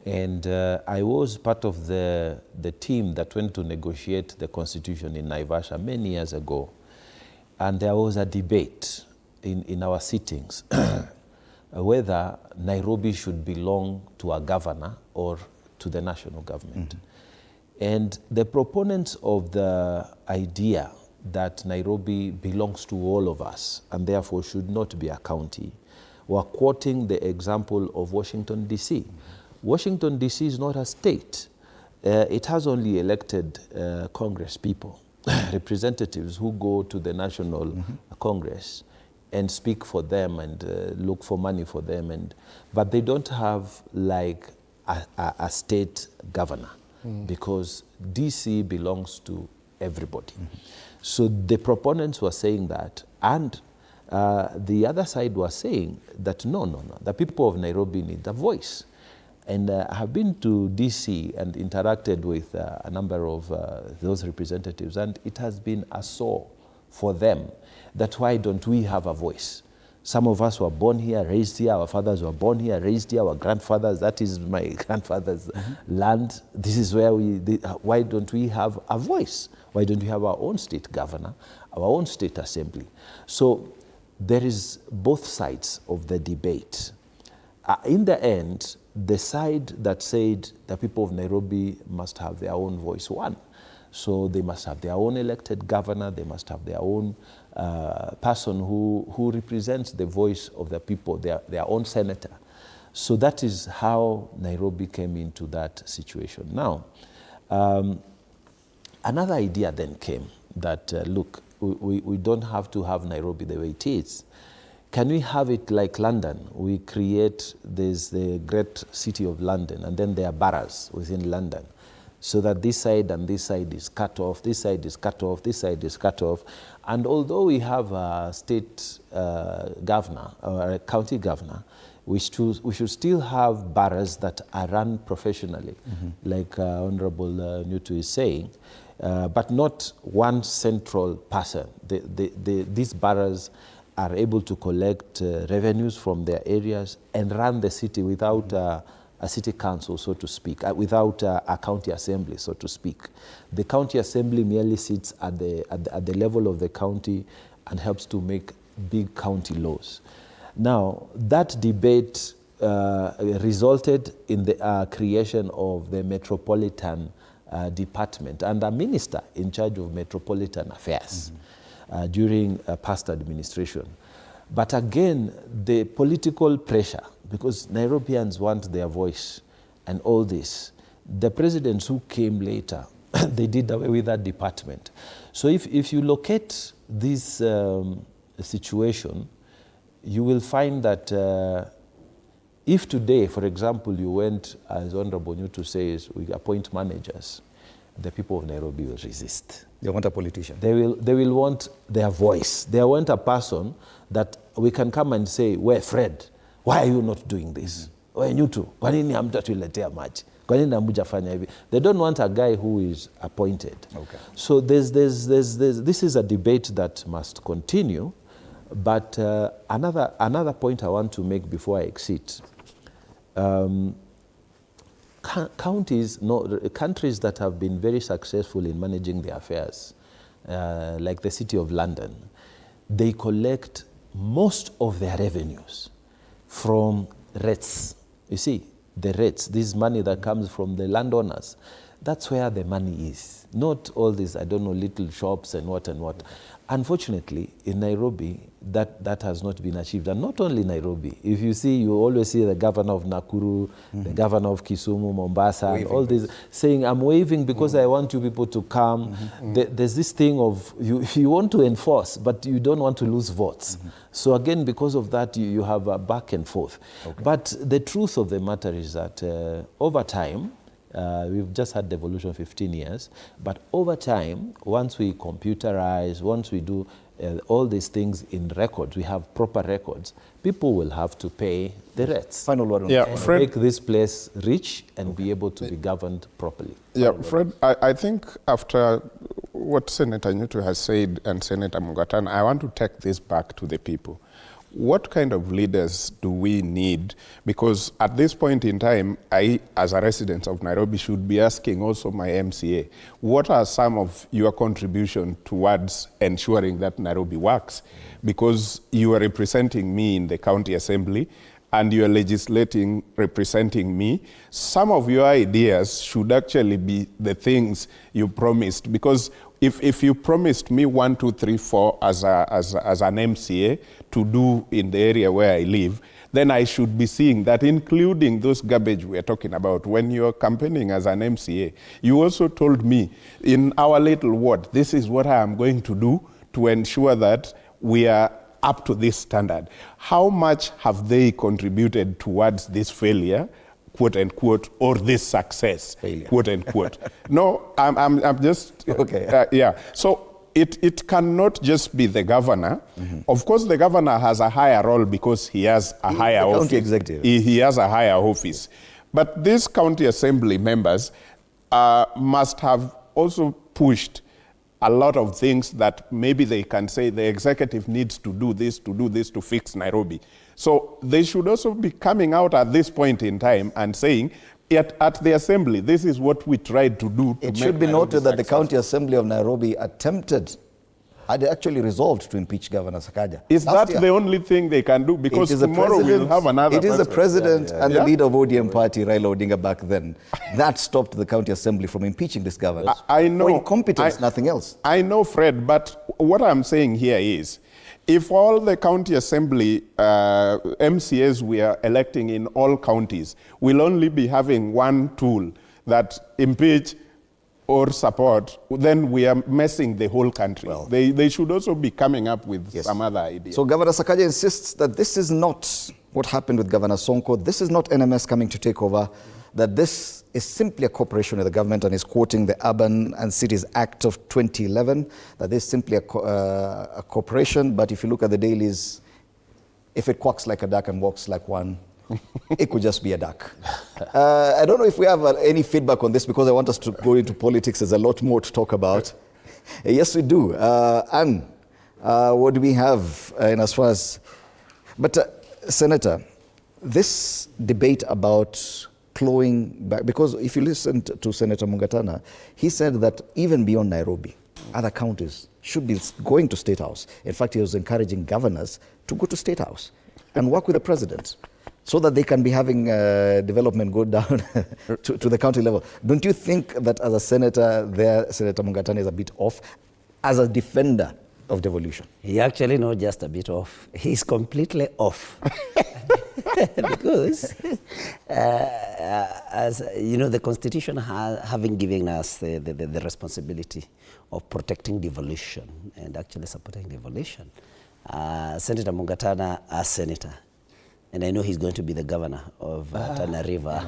And I was part of the team that went to negotiate the constitution in Naivasha many years ago. And there was a debate in our sittings whether Nairobi should belong to a governor or to the national government. And the proponents of the idea that Nairobi belongs to all of us and therefore should not be a county were quoting the example of Washington, D.C. Washington, D.C. is not a state. It has only elected Congress people, representatives who go to the National Congress and speak for them and look for money for them. But they don't have like a state governor because D.C. belongs to everybody. So the proponents were saying that, and the other side was saying that no, the people of Nairobi need a voice. And I have been to DC and interacted with a number of those representatives, and it has been a sore for them that why don't we have a voice? Some of us were born here, raised here, our fathers were born here, raised here, our grandfathers, that is my grandfather's land. This is where why don't we have a voice? Why don't we have our own state governor, our own state assembly? So there is both sides of the debate. In the end, the side that said the people of Nairobi must have their own voice won. So they must have their own elected governor, they must have their own person who represents the voice of the people, their own senator. So that is how Nairobi came into that situation. Now, another idea then came that, look, we don't have to have Nairobi the way it is. Can we have it like London? We create the great city of London, and then there are boroughs within London, so that this side and this side is cut off, this side is cut off, this side is cut off. And although we have a state governor or a county governor, we should still have boroughs that are run professionally, like Honorable Newtu is saying, but not one central person. These boroughs are able to collect revenues from their areas and run the city without a city council, so to speak, without a county assembly, so to speak. The county assembly merely sits at the level of the county and helps to make big county laws. Now, that debate resulted in the creation of the Metropolitan Department and a minister in charge of metropolitan affairs during past administration. But again, the political pressure, because Nairobians want their voice and all this, the presidents who came later, they did away with that department. So if you locate this situation, you will find that if today, for example, you went, as Honorable Newtu says, we appoint managers, the people of Nairobi will resist. They want a politician. They will want their voice. They want a person that we can come and say, "Where Fred? Why are you not doing this? Where Newtu? Kwa nini hamtatuletea maji? Kwa nini hamjafanya hivi?" They don't want a guy who is appointed. Okay. So this is a debate that must continue. But another point I want to make before I exit. Countries that have been very successful in managing their affairs, like the City of London, they collect most of their revenues from rates. You see, the rates, this money that comes from the landowners, that's where the money is. Not all these, I don't know, little shops and what and what. Unfortunately, in Nairobi, that has not been achieved. And not only Nairobi. If you see, you always see the governor of Nakuru, the governor of Kisumu, Mombasa, and all this, saying, "I'm waving because I want you people to come." There's this thing of, you want to enforce, but you don't want to lose votes. So again, because of that, you have a back and forth. Okay. But the truth of the matter is that over time, we've just had Devolution 15 years, but over time, once we computerize, once we do all these things in records, we have proper records, people will have to pay the rates. Final word on Fred, make this place rich and be able to be governed properly. Yeah, Fred, I think after what Senator Newtu has said and Senator Mugatana, I want to take this back to the people. what kind of leaders do we need? Because at this point in time, I, as a resident of Nairobi, should be asking also my MCA, what are some of your contribution towards ensuring that Nairobi works? Because you are representing me in the county assembly, and you are legislating representing me. Some of your ideas should actually be the things you promised, because if you promised me 1, 2, 3, 4 as an MCA to do in the area where I live, then I should be seeing that, including those garbage we are talking about. When you're campaigning as an MCA, you also told me, in our little ward, this is what I am going to do to ensure that we are up to this standard. How much have they contributed towards this failure, quote unquote, or this success, failure, quote unquote? No, I'm just, okay. Yeah. So it cannot just be the governor. Of course, the governor has a higher role because he has a higher office. County executive. He has a higher office. But these county assembly members must have also pushed a lot of things that maybe they can say the executive needs to do this to fix Nairobi. So they should also be coming out at this point in time and saying, at the assembly, this is what we tried to do. It should be noted that the County Assembly of Nairobi had actually resolved to impeach Governor Sakaja. Is that the only thing they can do? Because tomorrow we'll have another It is the president and the Yeah? leader of ODM party, Raila Odinga, back then. That stopped the County Assembly from impeaching this governor. I know. For incompetence, nothing else. I know, Fred, but what I'm saying here is, if all the county assembly MCAs we are electing in all counties will only be having one tool that impeach or support, then we are messing the whole country. Well, they should also be coming up with some other idea. So Governor Sakaja insists that this is not what happened with Governor Sonko. This is not NMS coming to take over, that this is simply a cooperation with the government, and is quoting the Urban and Cities Act of 2011, that this is simply a cooperation. But if you look at the dailies, if it quacks like a duck and walks like one, it could just be a duck. I don't know if we have any feedback on this, because I want us to go into politics. There's a lot more to talk about. Yes, we do. Anne, what do we have in as far as... But Senator, this debate about clawing back, because if you listen to Senator Mungatana, he said that even beyond Nairobi, other counties should be going to State House. In fact, he was encouraging governors to go to State House and work with the president, so that they can be having development go down to the county level. Don't you think that as a senator there, Senator Mungatana is a bit off as a defender of devolution? He actually not just a bit off. He's completely off. Because, as you know, the Constitution having given us the responsibility of protecting devolution and actually supporting devolution, Senator Mungatana as senator, and I know he's going to be the governor of Tana River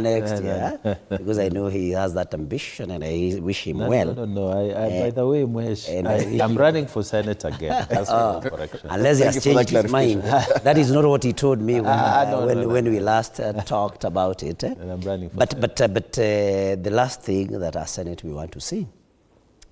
next year, because I know he has that ambition, and I wish him well. No. By the way, Mwesh, I'm running for Senate again. That's my correction. Unless he has changed his mind. That is not what he told me when we last talked about it. And I'm running for Senate. But the last thing that our Senate we want to see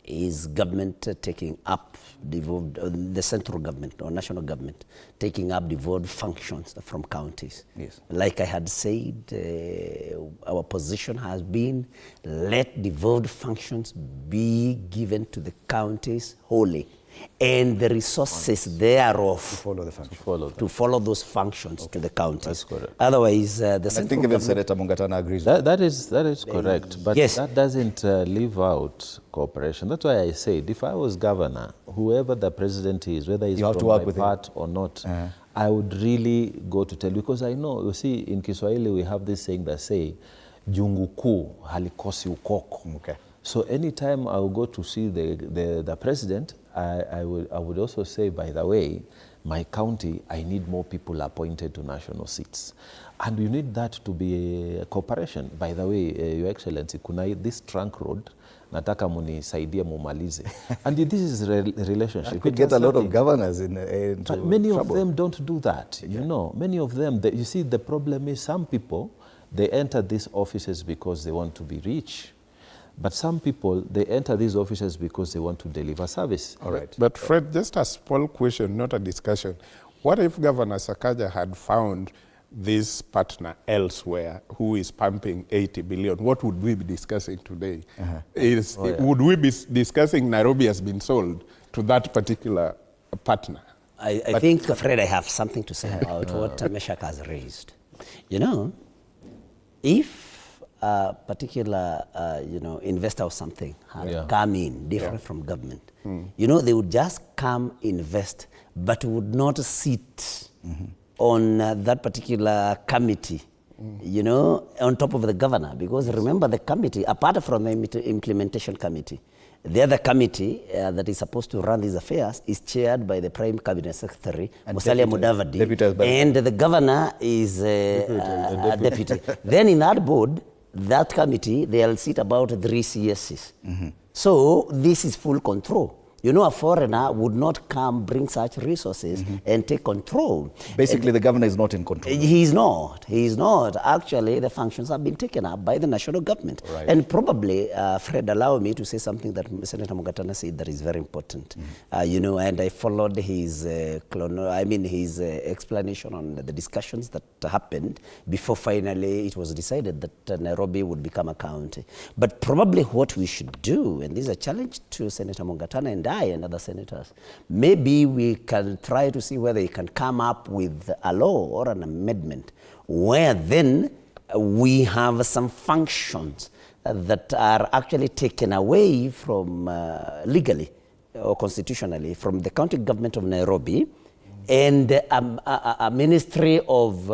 is government taking up the central government or national government taking up devolved functions from counties. Yes. Like I had said, our position has been, let devolved functions be given to the counties wholly, and the resources thereof to follow those functions to the counties. That's correct. Otherwise, the I think even Senator Mungatana agrees. That is correct, but yes, that doesn't leave out cooperation. That's why I said, if I was governor, whoever the president is, whether he's from my part or not, I would really go to tell, because I know, you see, in Kiswahili we have this saying that say, jungu kuu halikosi ukoko. Okay. So anytime I will go to see the president, I would also say, by the way, my county, I need more people appointed to national seats. And you need that to be a cooperation. By the way, Your Excellency, kuna this trunk road, nataka munisaidia mumalize. And this is a relationship. You could get a lot of governors into But many trouble. of them don't do that. You know, many of them, you see, the problem is some people, they enter these offices because they want to be rich. But some people, they enter these offices because they want to deliver service. All right. But Fred, just a small question, not a discussion. What if Governor Sakaja had found this partner elsewhere who is pumping 80 billion? What would we be discussing today? Would we be discussing Nairobi has been sold to that particular partner? I think, Fred, I have something to say about what Meshach has raised. You know, if a particular, investor or something had come in different from government, you know, they would just come invest, but would not sit on that particular committee, you know, on top of the governor. Because remember, the committee, apart from the implementation committee, the other committee that is supposed to run these affairs is chaired by the Prime Cabinet Secretary, Musalia Mudavadi, and the governor is a deputy. Then in that board, that committee, they'll sit about 3 CSs. So this is full control. You know, a foreigner would not come, bring such resources and take control. Basically, the governor is not in control. He's not. He's not. Actually, the functions have been taken up by the national government. Right. And probably, Fred, allow me to say something that Senator Mungatana said that is very important. You know, and I followed his, his explanation on the discussions that happened before finally it was decided that Nairobi would become a county. But probably what we should do, and this is a challenge to Senator Mungatana and I and other senators, maybe we can try to see whether he can come up with a law or an amendment where then we have some functions that are actually taken away from legally or constitutionally from the county government of Nairobi, and a ministry of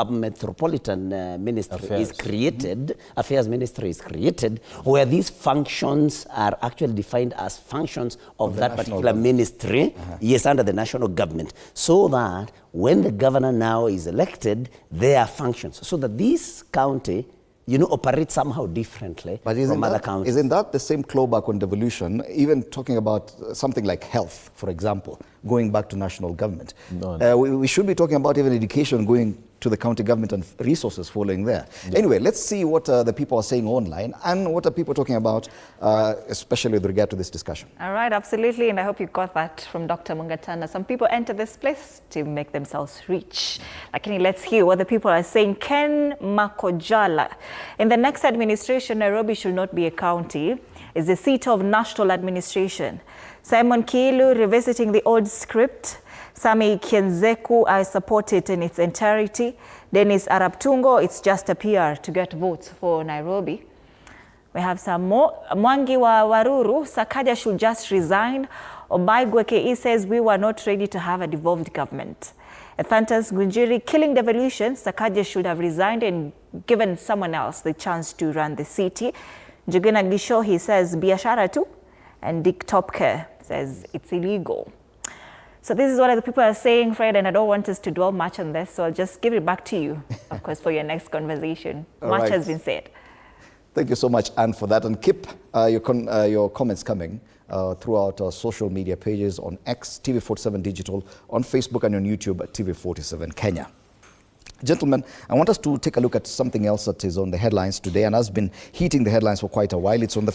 metropolitan ministry is created, affairs ministry is created, where these functions are actually defined as functions of that particular ministry, yes, under the national government, so that when the governor now is elected, there are functions, so that this county, you know, operate somehow differently from other counties. Isn't that the same clawback on devolution, even talking about something like health, for example, going back to national government? No. We should be talking about even education going to the county government and resources falling there. Yeah. Anyway, let's see what the people are saying online and what are people talking about, especially with regard to this discussion. All right, absolutely, and I hope you got that from Dr. Mungatana. Some people enter this place to make themselves rich. Okay, let's hear what the people are saying. Ken Makojala: in the next administration, Nairobi should not be a county. It's the seat of national administration. Simon Kilu revisiting the old script. Sami Kienzeku, I support it in its entirety. Dennis Araptungo, it's just a PR to get votes for Nairobi. We have some more. Mwangi wa Waruru, Sakaja should just resign. Obaigwe KE says we were not ready to have a devolved government. Ethantas Gunjiri, killing devolution, Sakaja should have resigned and given someone else the chance to run the city. Njuguna Gisho, he says biashara tu. And Dick Topke says it's illegal. So this is what the people are saying, Fred, and I don't want us to dwell much on this, so I'll just give it back to you, of course, for your next conversation. Much has been said. Thank you so much, Anne, for that. And keep your comments coming throughout our social media pages on X, TV47 Digital, on Facebook and on YouTube at TV47 Kenya. Gentlemen, I want us to take a look at something else that is on the headlines today and has been heating the headlines for quite a while. It's on the